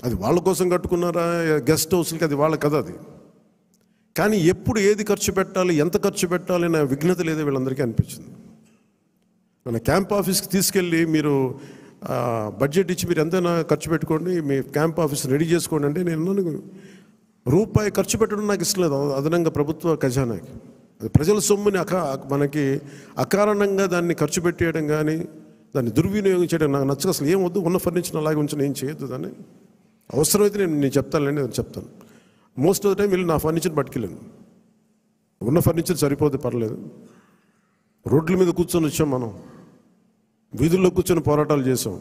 అది వాళ్ళ కోసం కట్టుకున్నారా గెస్ట్ హౌస్లకి, అది వాళ్ళ కథ అది. కానీ ఎప్పుడు ఏది ఖర్చు పెట్టాలి, ఎంత ఖర్చు పెట్టాలి అనే విఘ్నత లేదో వీళ్ళందరికీ అనిపించింది. మన క్యాంప్ ఆఫీస్కి తీసుకెళ్ళి మీరు బడ్జెట్ ఇచ్చి మీరు ఎంతైనా ఖర్చు పెట్టుకోండి, మీ క్యాంప్ ఆఫీస్ రెడీ చేసుకోండి అంటే నేను రూపాయి ఖర్చు పెట్టడం నాకు ఇష్టం లేదు అదనంగా ప్రభుత్వ ఖజానాకి. అది ప్రజల సొమ్ముని మనకి అకారణంగా దాన్ని ఖర్చు పెట్టేయడం కానీ దాన్ని దుర్వినియోగం చేయడం నాకు నచ్చక. అసలు ఏం వద్దు, ఉన్న ఫర్నిచర్ అలాగే ఉంచి ఏం చేయొద్దు దాన్ని. అవసరమైతే నేను చెప్తానులేండి, నేను చెప్తాను. మోస్ట్ ఆఫ్ ద టైం వెళ్ళి నా ఫర్నిచర్ పట్టుకెళ్ళాను. ఉన్న ఫర్నిచర్ సరిపోతే పర్లేదు. రోడ్ల మీద కూర్చొని వచ్చాం, మనం వీధుల్లో కూర్చొని పోరాటాలు చేసాం.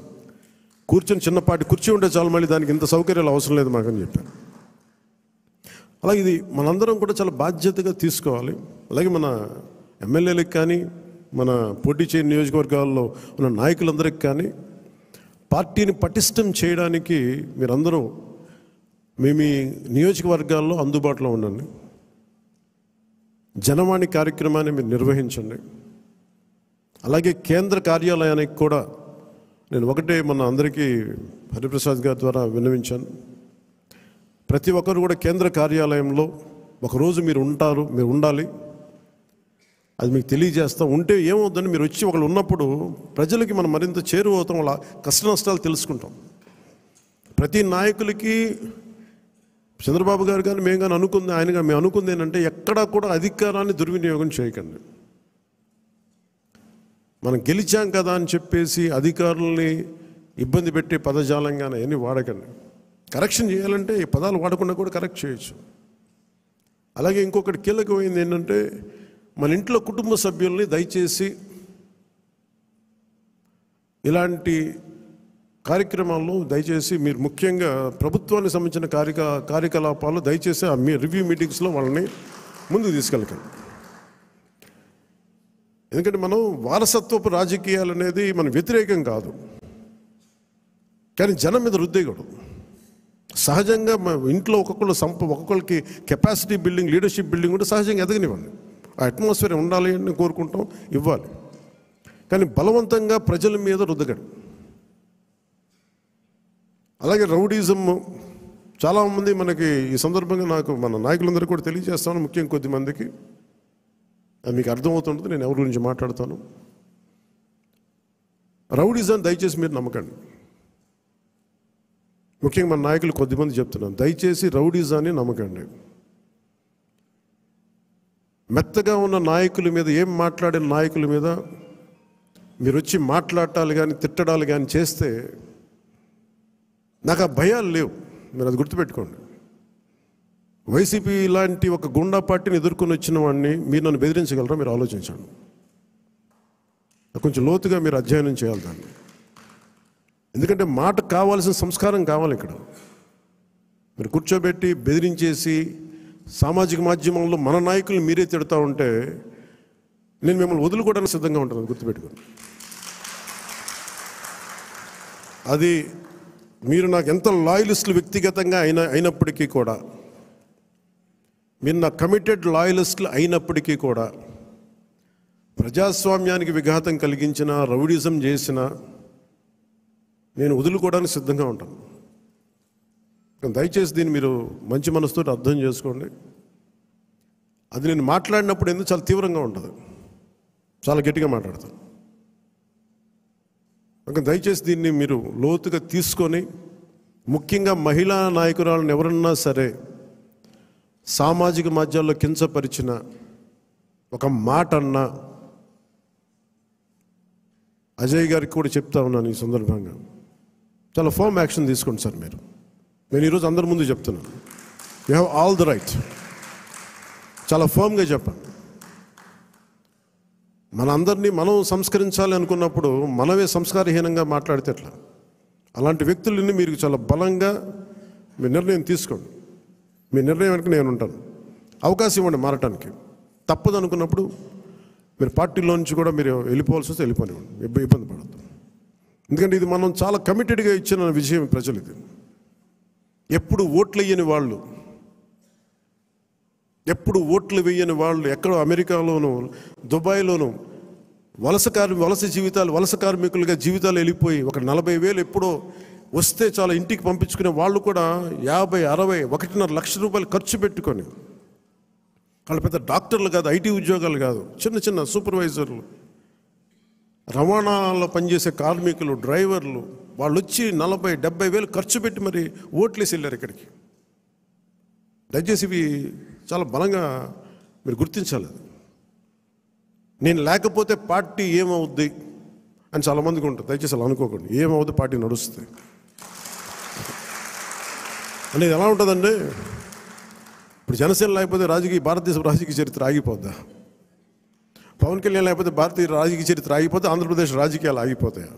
కూర్చొని చిన్నపాటి కుర్చీ ఉంటే చాలు, మళ్ళీ దానికి ఇంత సౌకర్యాలు అవసరం లేదు మాకని చెప్పాను. అలాగే ఇది మనందరం కూడా చాలా బాధ్యతగా తీసుకోవాలి. అలాగే మన ఎమ్మెల్యేలకు కానీ మన పోటీ చేయని నియోజకవర్గాల్లో ఉన్న నాయకులందరికీ కానీ పార్టీని పటిష్టం చేయడానికి మీరందరూ మీ నియోజకవర్గాల్లో అందుబాటులో ఉండండి. జనవాణి కార్యక్రమాన్ని మీరు నిర్వహించండి. అలాగే కేంద్ర కార్యాలయానికి కూడా నేను ఒకటే మన అందరికీ హరిప్రసాద్ గారి ద్వారా విన్నవించాను. ప్రతి ఒక్కరు కూడా కేంద్ర కార్యాలయంలో ఒకరోజు మీరు ఉండాలి. అది మీకు తెలియజేస్తాం. ఉంటే ఏమవుతుందని మీరు వచ్చి ఒకళ్ళు ఉన్నప్పుడు ప్రజలకి మనం మరింత చేరువవుతాం, వాళ్ళ కష్ట నష్టాలు తెలుసుకుంటాం. ప్రతి నాయకులకి చంద్రబాబు గారు కానీ మేము కానీ మేము అనుకుంది ఏంటంటే ఎక్కడా కూడా అధికారాన్ని దుర్వినియోగం చేయకండి. మనం గెలిచాం కదా అని చెప్పేసి అధికారుల్ని ఇబ్బంది పెట్టే పదజాలంగానే అవన్నీ వాడకండి. కరెక్షన్ చేయాలంటే ఈ పదాలు వాడకుండా కూడా కరెక్ట్ చేయొచ్చు. అలాగే ఇంకొకటి కీలకమైంది ఏంటంటే మన ఇంట్లో కుటుంబ సభ్యుల్ని దయచేసి ఇలాంటి కార్యక్రమాల్లో దయచేసి మీరు ముఖ్యంగా ప్రభుత్వానికి సంబంధించిన కార్యకలాపాలు దయచేసి మీ రివ్యూ మీటింగ్స్లో వాళ్ళని ముందుకు తీసుకెళ్ళకండి. ఎందుకంటే మనం వారసత్వపు రాజకీయాలు అనేది మనం వ్యతిరేకం కాదు, కానీ జనం మీద రుద్దేయకూడదు. సహజంగా ఇంట్లో ఒక్కొక్కరికి కెపాసిటీ బిల్డింగ్, లీడర్షిప్ బిల్డింగ్ కూడా సహజంగా ఎదగనివ్వండి. ఆ అట్మాస్ఫియర్ ఉండాలి అని కోరుకుంటాం, ఇవ్వాలి. కానీ బలవంతంగా ప్రజల మీద రుద్దగండి. అలాగే రౌడీజం చాలామంది మనకి ఈ సందర్భంగా నాకు మన నాయకులందరూ కూడా తెలియజేస్తాను, ముఖ్యంగా కొద్దిమందికి అది మీకు అర్థమవుతుంటుంది నేను ఎవరి గురించి మాట్లాడతాను. రౌడీజం దయచేసి మీరు నమ్మకండి. ముఖ్యంగా మన నాయకులు కొద్దిమంది చెప్తున్నాను, దయచేసి రౌడీజాన్ని నమ్మకండి. మెత్తగా ఉన్న నాయకుల మీద, ఏం మాట్లాడిన నాయకుల మీద మీరు వచ్చి మాట్లాడాలి కానీ తిట్టడాలు కానీ చేస్తే నాకు ఆ భయాలు లేవు. మీరు అది గుర్తుపెట్టుకోండి. వైసీపీ లాంటి ఒక గుండా పార్టీని ఎదుర్కొని వచ్చిన వాడిని మీరు నన్ను బెదిరించగలరా? మీరు ఆలోచించండి. కొంచెం లోతుగా మీరు అధ్యయనం చేయాలి దాన్ని. ఎందుకంటే మాట కావాల్సిన సంస్కారం కావాలి. ఇక్కడ మీరు కూర్చోబెట్టి బెదిరించేసి సామాజిక మాధ్యమంలో మన నాయకులు మీరే తిడతా ఉంటే నేను మిమ్మల్ని వదులుకోవడానికి సిద్ధంగా ఉంటాను, గుర్తుపెట్టుకోండి. అది మీరు నాకు ఎంత లాయలిస్టులు వ్యక్తిగతంగా అయినప్పటికీ కూడా, మీరు నా కమిటెడ్ లాయలిస్టులు అయినప్పటికీ కూడా, ప్రజాస్వామ్యానికి విఘాతం కలిగించిన, రౌడీజం చేసిన నేను వదులుకోవడానికి సిద్ధంగా ఉంటాను. దయచేసి దీన్ని మీరు మంచి మనసుతో అర్థం చేసుకోండి. అది నేను మాట్లాడినప్పుడు ఎందుకు చాలా తీవ్రంగా ఉంటుంది, చాలా గట్టిగా మాట్లాడతాను. దయచేసి దీన్ని మీరు లోతుగా తీసుకొని, ముఖ్యంగా మహిళా నాయకురాలను ఎవరన్నా సరే సామాజిక మాధ్యమాల్లో కించపరిచిన ఒక మాట అన్నా అజయ్ గారికి కూడా చెప్తా ఉన్నాను ఈ సందర్భంగా, చాలా ఫర్మ్ యాక్షన్ తీసుకోండి సార్. నేను ఈరోజు అందరి ముందు చెప్తున్నాను, you have all the right. చాలా ఫర్మ్గా చెప్పండి. మనందరినీ మనం సంస్కరించాలి అనుకున్నప్పుడు మనమే సంస్కారహీనంగా మాట్లాడితే ఎట్లా? అలాంటి వ్యక్తులని మీరు చాలా బలంగా మీ నిర్ణయం తీసుకోండి. మీ నిర్ణయం వెనక నేను ఉంటాను. అవకాశం ఇవ్వండి మారటానికి. తప్పదు అనుకున్నప్పుడు మీరు పార్టీలో నుంచి కూడా మీరు వెళ్ళిపోవాల్సి వస్తే వెళ్ళిపోనివ్వండి, ఇబ్బంది పడద్దు. ఎందుకంటే ఇది మనం చాలా కమిటెడ్గా ఇచ్చిన విషయం ప్రజలు. ఇది ఎప్పుడు ఓట్లు వేయని వాళ్ళు, ఎప్పుడు ఓట్లు వేయని వాళ్ళు ఎక్కడో అమెరికాలోనూ దుబాయ్లోనూ వలస కార్మికులుగా జీవితాలు వెళ్ళిపోయి ఒక 40,000 ఎప్పుడో వస్తే చాలా ఇంటికి పంపించుకునే వాళ్ళు కూడా 50, 60, 1.5 లక్ష రూపాయలు ఖర్చు పెట్టుకొని, వాళ్ళు పెద్ద డాక్టర్లు కాదు, ఐటీ ఉద్యోగాలు కాదు, చిన్న చిన్న సూపర్వైజర్లు, రవాణాలో పనిచేసే కార్మికులు, డ్రైవర్లు, వాళ్ళు వచ్చి 40-70 వేలు ఖర్చు పెట్టి మరి ఓట్లేసి వెళ్ళారు ఇక్కడికి. దయచేసి ఇవి చాలా బలంగా మీరు గుర్తించాలి. నేను లేకపోతే పార్టీ ఏమవుద్ది అని చాలామందికి ఉంటుంది. దయచేసి అలా అనుకోకండి. ఏమవుద్ది, పార్టీ నడుస్తుంది అనేది ఎలా ఉంటుందండి? ఇప్పుడు జనసేన లేకపోతే భారతదేశ రాజకీయ చరిత్ర ఆగిపోద్దా? పవన్ కళ్యాణ్ లేకపోతే భారతీయ రాజకీయ చరిత్ర ఆగిపోతే ఆంధ్రప్రదేశ్ రాజకీయాలు ఆగిపోతాయా?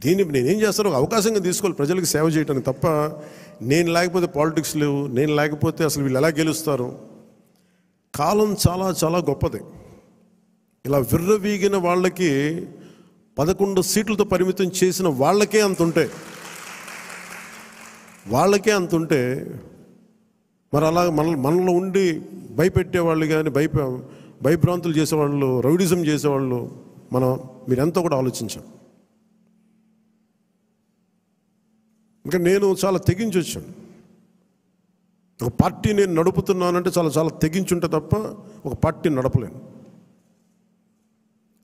దీన్ని నేనేం చేస్తాను, ఒక అవకాశంగా తీసుకోవాలి ప్రజలకు సేవ చేయడానికి తప్ప, నేను లేకపోతే పాలిటిక్స్ లేవు, నేను లేకపోతే అసలు వీళ్ళు ఎలా గెలుస్తారు. కాలం చాలా చాలా గొప్పది. ఇలా విర్రవీగిన వాళ్ళకి 11 సీట్లతో పరిమితం చేసిన వాళ్ళకే అంతుంటే మరి అలా మనలో ఉండి భయపెట్టేవాళ్ళు కానీ భయభ్రాంతులు చేసేవాళ్ళు, రౌడిజం చేసేవాళ్ళు మీరెంతో కూడా ఆలోచించాం. ఇంకా నేను చాలా తెగించి వచ్చాను. ఒక పార్టీ నేను నడుపుతున్నానంటే చాలా చాలా తెగించుంటే తప్ప ఒక పార్టీని నడపలేను.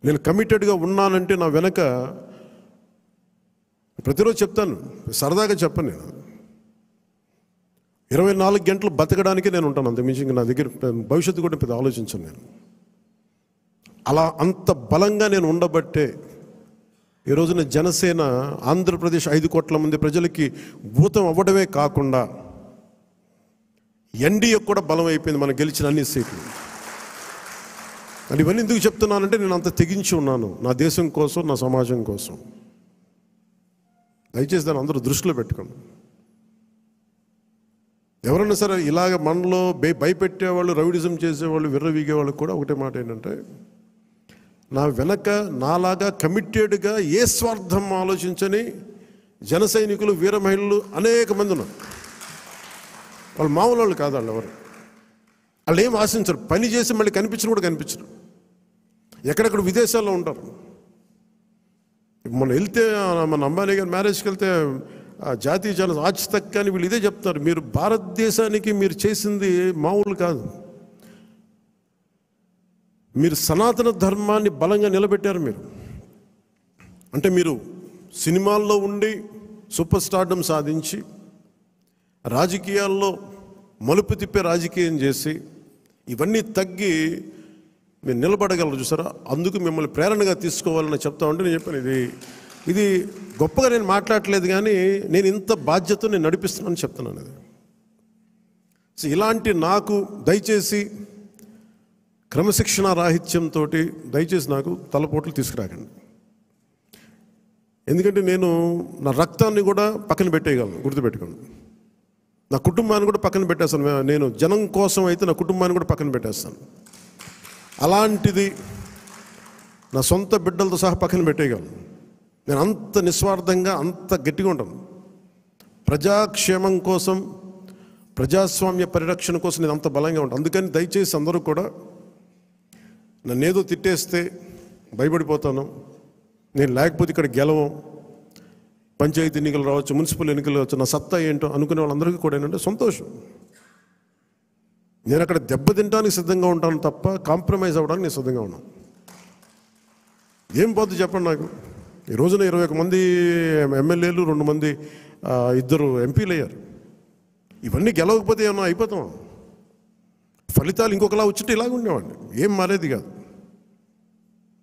నేను కమిటెడ్గా ఉన్నానంటే నా వెనక ప్రతిరోజు చెప్తాను, సరదాగా చెప్పను, నేను 24 గంటలు బతకడానికి నేను ఉంటాను. అంతకుమించి ఇంకా నా దగ్గర భవిష్యత్తు కూడా పెద్ద ఆలోచించాను నేను. అలా అంత బలంగా నేను ఉండబట్టే ఈ రోజున జనసేన ఆంధ్రప్రదేశ్ 5 కోట్ల మంది ప్రజలకి భూతం అవ్వడమే కాకుండా ఎన్డీఏ కూడా బలం అయిపోయింది మనం గెలిచిన అన్ని సీట్లు. అంటే ఇవన్నీ ఎందుకు చెప్తున్నానంటే నేను అంత తెగించి ఉన్నాను నా దేశం కోసం, నా సమాజం కోసం. దయచేసి దాన్ని అందరూ దృష్టిలో పెట్టుకోండి. ఎవరైనా సరే ఇలాగ మనలో భయపెట్టేవాళ్ళు, రౌడిజం చేసేవాళ్ళు, విర్రవీగేవాళ్ళు కూడా ఒకటే మాట ఏంటంటే, నా వెనక నాలాగా కమిటెడ్గా ఏ స్వార్థం ఆలోచించని జన సైనికులు, వీర మహిళలు అనేక మంది ఉన్నారు. వాళ్ళు మామూలు వాళ్ళు కాదు. వాళ్ళు ఏం ఆశించరు. పని చేసి మళ్ళీ కనిపించరు కూడా కనిపించరు. ఎక్కడెక్కడ విదేశాల్లో ఉంటారు. మనం వెళ్తే మన అంబానీ గారి మ్యారేజ్కి వెళ్తే జాతీయ జన ఆజ్ తక్ అని వీళ్ళు ఇదే చెప్తున్నారు, మీరు భారతదేశానికి మీరు చేసింది మామూలు కాదు. మీరు సనాతన ధర్మాన్ని బలంగా నిలబెట్టారు. అంటే మీరు సినిమాల్లో ఉండి సూపర్ స్టార్డమ్ సాధించి రాజకీయాల్లో మలుపు తిప్పే రాజకీయం చేసి ఇవన్నీ తగ్గి మీరు నిలబడగలరు చూసారా. అందుకు మిమ్మల్ని ప్రేరణగా తీసుకోవాలని చెప్తా ఉంటే నేను చెప్పాను, ఇది గొప్పగా నేను మాట్లాడట్లేదు, కానీ నేను ఇంత బాధ్యత నేను నడిపిస్తున్నానని చెప్తున్నాను. అది సో ఇలాంటి నాకు దయచేసి క్రమశిక్షణ రాహిత్యంతో దయచేసి నాకు తలపోట్లు తీసుకురాకండి. ఎందుకంటే నేను నా రక్తాన్ని కూడా పక్కన పెట్టేయగలను, గుర్తుపెట్టుకోండి. నా కుటుంబాన్ని కూడా పక్కన పెట్టేస్తాను. నేను జనం కోసం అయితే నా కుటుంబాన్ని కూడా పక్కన పెట్టేస్తాను. అలాంటిది నా సొంత బిడ్డలతో సహా పక్కన పెట్టేయగలను. నేను అంత నిస్వార్థంగా, అంత గట్టిగా ఉంటాను. ప్రజాక్షేమం కోసం, ప్రజాస్వామ్య పరిరక్షణ కోసం నేను అంత బలంగా ఉంటాను. అందుకని దయచేసి అందరూ కూడా నన్నేదో తిట్టేస్తే భయపడిపోతాను, నేను లేకపోతే ఇక్కడ గెలవం, పంచాయతీ ఎన్నికలు రావచ్చు, మున్సిపల్ ఎన్నికలు రావచ్చు, నా సత్తా ఏంటో అనుకునే వాళ్ళందరికీ కూడా ఏంటంటే సంతోషం. నేను అక్కడ దెబ్బతింటానికి సిద్ధంగా ఉంటాను తప్ప కాంప్రమైజ్ అవ్వడానికి నేను సిద్ధంగా ఉన్నాను. ఏం పోతుంది చెప్పండి నాకు. ఈ రోజున 21 మంది ఎమ్మెల్యేలు, 2 మంది 2 ఎంపీలు అయ్యారు. ఇవన్నీ గెలవకపోతే ఏమన్నా అయిపోతాం. ఫలితాలు ఇంకొకలా వచ్చింటే ఇలాగ ఉండేవాడిని, ఏం మారేది కాదు.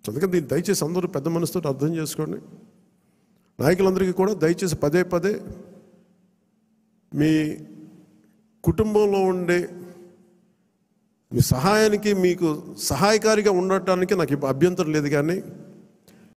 అందుకని దీన్ని దయచేసి అందరూ పెద్ద మనసుతో అర్థం చేసుకోండి. నాయకులందరికీ కూడా దయచేసి పదే పదే మీ కుటుంబంలో ఉండే మీ సహాయానికి, మీకు సహాయకారిగా ఉండటానికి నాకు అభ్యంతరం లేదు, కానీ